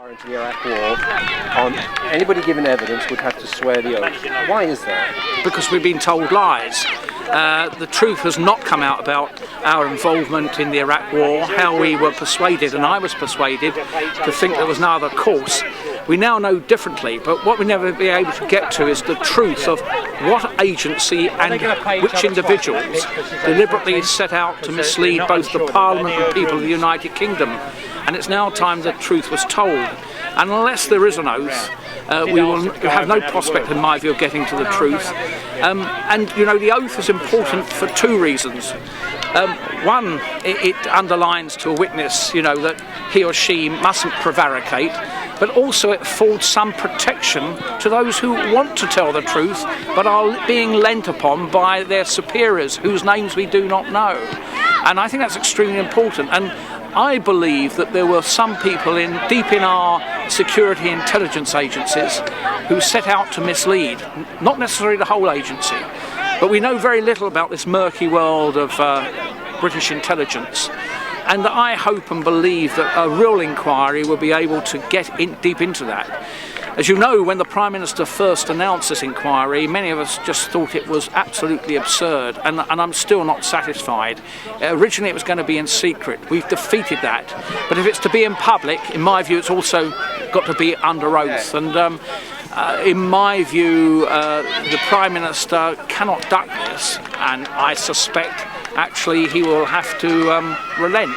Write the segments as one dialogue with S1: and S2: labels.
S1: Into the Iraq War, anybody given evidence would have to swear the oath. Why is that?
S2: Because we've been told lies. The truth has not come out about our involvement in the Iraq War, how we were persuaded, and I was persuaded, to think there was no other course. We now know differently, but what we never be able to get to is the truth of what agency and which individuals deliberately set out to mislead both the Parliament and people of the United Kingdom. And it's now time the truth was told. And unless there is an oath, we will have no prospect, in my view, of getting to the truth. And, you know, the oath is important for two reasons. One, it underlines to a witness, you know, that he or she mustn't prevaricate, but also it affords some protection to those who want to tell the truth, but are being lent upon by their superiors, whose names we do not know. And I think that's extremely important. And I believe that there were some people deep in our security intelligence agencies who set out to mislead, not necessarily the whole agency, but we know very little about this murky world of British intelligence. And I hope and believe that a real inquiry will be able to get deep into that. As you know, when the Prime Minister first announced this inquiry, many of us just thought it was absolutely absurd, and I'm still not satisfied. Originally it was going to be in secret. We've defeated that. But if it's to be in public, in my view, it's also got to be under oath. And in my view, the Prime Minister cannot duck this, and I suspect actually he will have to relent.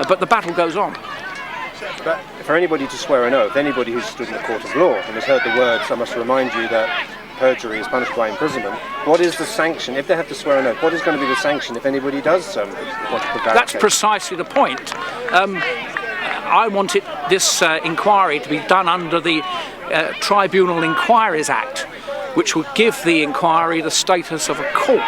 S2: But the battle goes on.
S1: But for anybody to swear an oath, anybody who's stood in the court of law and has heard the words, I must remind you that perjury is punished by imprisonment. What is the sanction, if they have to swear an oath, what is going to be the sanction if anybody does want to prevaricate?
S2: That's precisely the point. I wanted this inquiry to be done under the Tribunal Inquiries Act, which would give the inquiry the status of a court.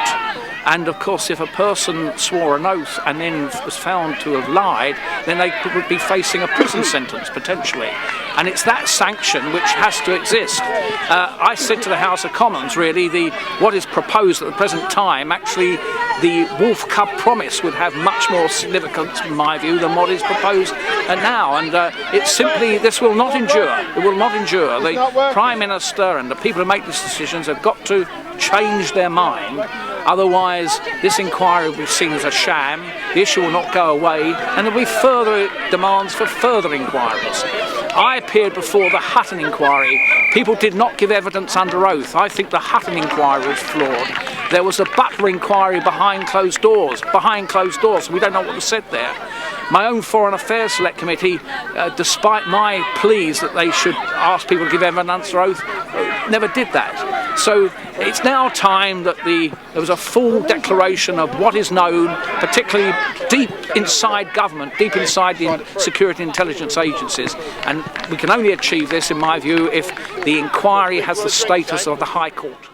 S2: And of course, if a person swore an oath and then was found to have lied, then they would be facing a prison sentence, potentially. And it's that sanction which has to exist. I said to the House of Commons, really, what is proposed at the present time, actually, the wolf cub promise would have much more significance, in my view, than what is proposed now. And it's simply, this will not endure. It will not endure. The Prime Minister and the people who make these decisions have got to change their mind. Otherwise, this inquiry will be seen as a sham, the issue will not go away, and there will be further demands for further inquiries. I appeared before the Hutton inquiry. People did not give evidence under oath. I think the Hutton inquiry was flawed. There was a Butler inquiry behind closed doors. We don't know what was said there. My own Foreign Affairs Select Committee, despite my pleas that they should ask people to give evidence under oath, never did that. So it's now time that there was a full declaration of what is known, particularly deep inside government, deep inside the security intelligence agencies. And we can only achieve this, in my view, if the inquiry has the status of the High Court.